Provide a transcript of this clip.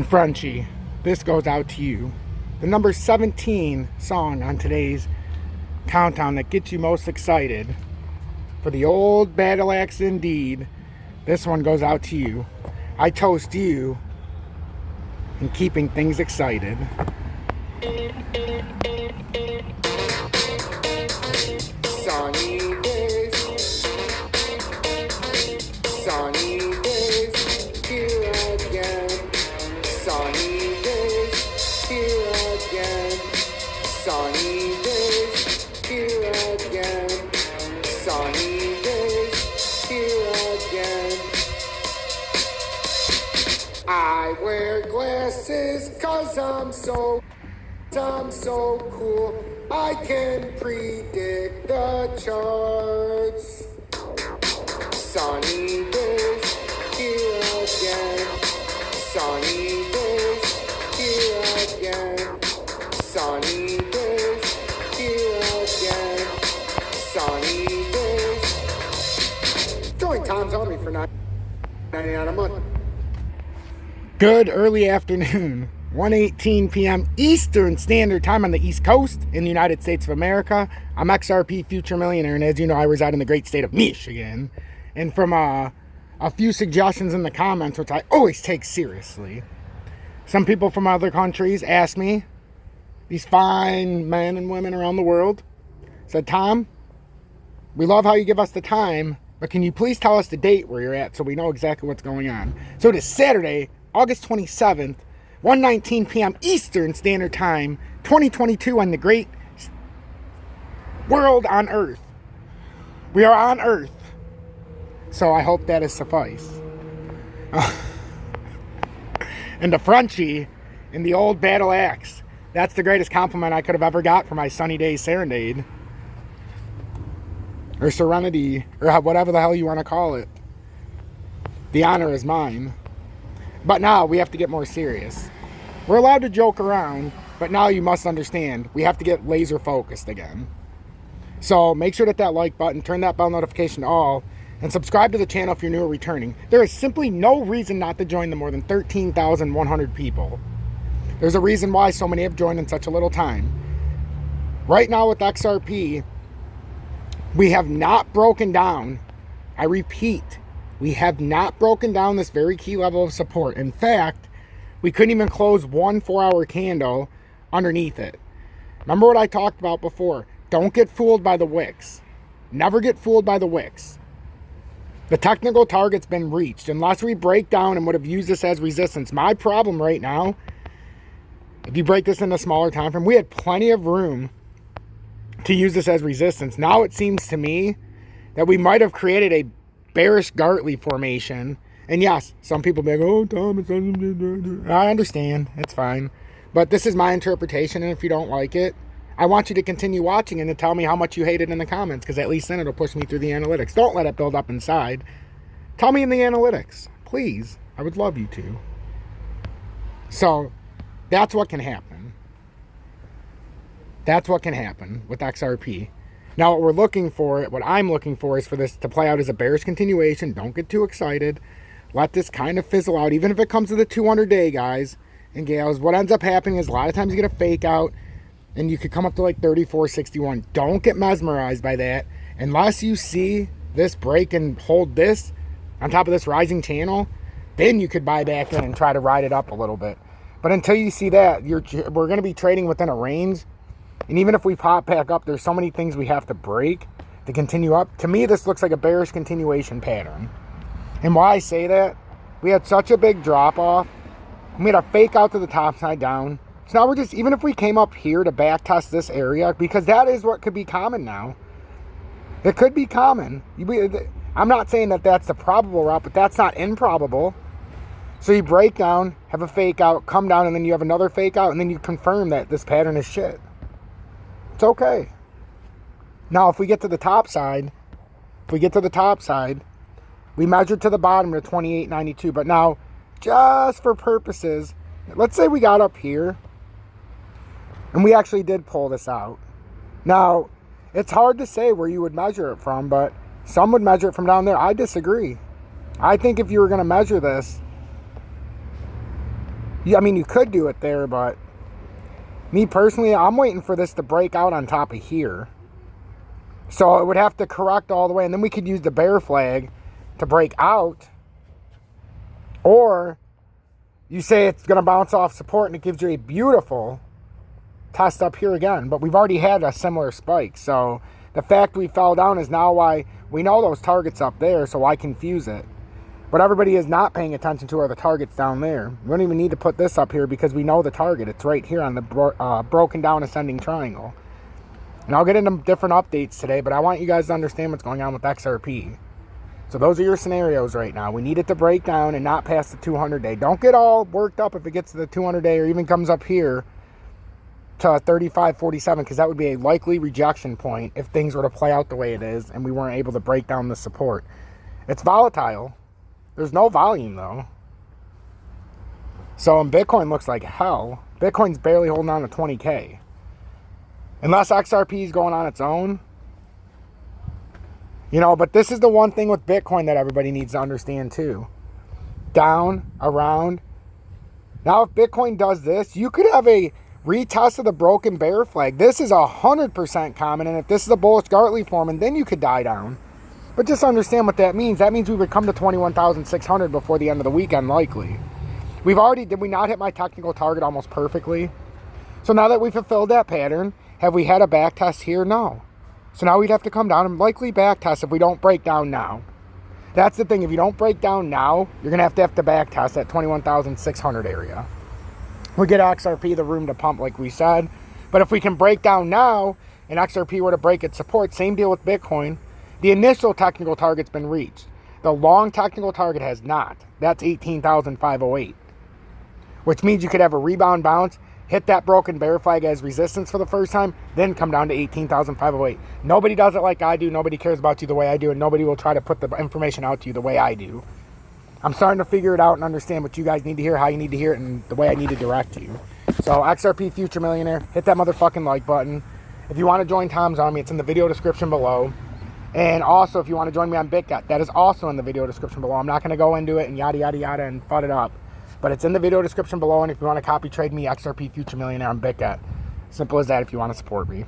And Frenchie, this goes out to you. The number 17 song on today's countdown that gets you most excited for the old battle axe indeed. This one goes out to you. I toast you in keeping things excited. Sunny days, here again. Sunny days, here again. Sunny days, here again. Sunny days, here again. I wear glasses 'cause I'm so cool. I can predict the charts. Sunny days, here again. Sunny days, here again. Sunny days, here again. Sunny days. Join Tom's Army for $9.99 a month. Good early afternoon. 1:18 p.m. Eastern Standard Time on the East Coast in the United States of America. I'm XRP Future Millionaire, and as you know, I reside in the great state of Michigan. And from a few suggestions in the comments, which I always take seriously, some people from other countries asked me, these fine men and women around the world, said, Tom, we love how you give us the time, but can you please tell us the date where you're at so we know exactly what's going on? So it is Saturday, August 27th, 1:19 p.m. Eastern Standard Time, 2022, on the great world on Earth. We are on Earth. So I hope that is suffice. And the Frenchie in the old battle axe. That's the greatest compliment I could have ever got for my sunny day serenade. Or serenity, or whatever the hell you want to call it. The honor is mine. But now we have to get more serious. We're allowed to joke around, but now you must understand, we have to get laser focused again. So make sure to hit that like button, turn that bell notification to all, and subscribe to the channel if you're new or returning. There is simply no reason not to join the more than 13,100 people. There's a reason why so many have joined in such a little time. Right now with XRP, we have not broken down, I repeat, we have not broken down this very key level of support. In fact, we couldn't even close one 4-hour candle underneath it. Remember what I talked about before. Don't get fooled by the wicks. Never get fooled by the wicks. The technical target's been reached. Unless we break down and would have used this as resistance. My problem right now, if you break this into a smaller time frame, we had plenty of room to use this as resistance. Now it seems to me that we might have created a bearish Gartley formation. And yes, some people be like, oh, Tom, it's I understand. It's fine. But this is my interpretation, and if you don't like it, I want you to continue watching and to tell me how much you hate it in the comments, because at least then it'll push me through the analytics. Don't let it build up inside. Tell me in the analytics. Please. I would love you to. So, that's what can happen. That's what can happen with XRP. Now, what we're looking for, what I'm looking for, is for this to play out as a bearish continuation. Don't get too excited. Let this kind of fizzle out, even if it comes to the 200-day, guys and gals. What ends up happening is a lot of times you get a fake out, and you could come up to like 34.61. Don't get mesmerized by that. Unless you see this break and hold this on top of this rising channel, then you could buy back in and try to ride it up a little bit. But until you see that, we're going to be trading within a range. And even if we pop back up, there's so many things we have to break to continue up. To me, this looks like a bearish continuation pattern. And why I say that, we had such a big drop off. We had a fake out to the top side down. So now we're just, even if we came up here to back test this area, because that is what could be common now. It could be common. I'm not saying that that's the probable route, but that's not improbable. So you break down, have a fake out, come down, and then you have another fake out, and then you confirm that this pattern is shit. It's okay. Now, if we get to the top side, we measured to the bottom to 28.92. But now, just for purposes, let's say we got up here, and we actually did pull this out. Now, it's hard to say where you would measure it from, but some would measure it from down there. I disagree. I think if you were going to measure this, Yeah, I mean, you could do it there, but me personally, I'm waiting for this to break out on top of here. So it would have to correct all the way, and then we could use the bear flag to break out. Or you say it's going to bounce off support and it gives you a beautiful test up here again. But we've already had a similar spike. So the fact we fell down is now why we know those targets up there, so why confuse it? What everybody is not paying attention to are the targets down there. We don't even need to put this up here because we know the target. It's right here on the broken down ascending triangle. And I'll get into different updates today, but I want you guys to understand what's going on with XRP. So those are your scenarios right now. We need it to break down and not pass the 200-day. Don't get all worked up if it gets to the 200-day or even comes up here to 35.47, because that would be a likely rejection point if things were to play out the way it is and we weren't able to break down the support. It's volatile. There's no volume, though. So, and Bitcoin looks like hell. Bitcoin's barely holding on to 20K. Unless XRP is going on its own. You know, but this is the one thing with Bitcoin that everybody needs to understand, too. Down, around. Now, if Bitcoin does this, you could have a retest of the broken bear flag. This is 100% common, and if this is a bullish Gartley forming, then you could die down. But just understand what that means. That means we would come to 21,600 before the end of the weekend, likely. We've already, did we not hit my technical target almost perfectly? So now that we fulfilled that pattern, have we had a back test here? No. So now we'd have to come down and likely back test if we don't break down now. That's the thing. If you don't break down now, you're going to have to back test that 21,600 area. We get XRP the room to pump like we said. But if we can break down now and XRP were to break its support, same deal with Bitcoin. The initial technical target's been reached. The long technical target has not. That's 18,508. Which means you could have a rebound bounce, hit that broken bear flag as resistance for the first time, then come down to 18,508. Nobody does it like I do. Nobody cares about you the way I do, and nobody will try to put the information out to you the way I do. I'm starting to figure it out and understand what you guys need to hear, how you need to hear it, and the way I need to direct you. So, XRP Future Millionaire, hit that motherfucking like button. If you want to join Tom's Army, it's in the video description below. And also, if you want to join me on BitGet, that is also in the video description below. I'm not going to go into it and yada, yada, yada and fud it up. But it's in the video description below. And if you want to copy trade me, XRP Future Millionaire on BitGet. Simple as that if you want to support me.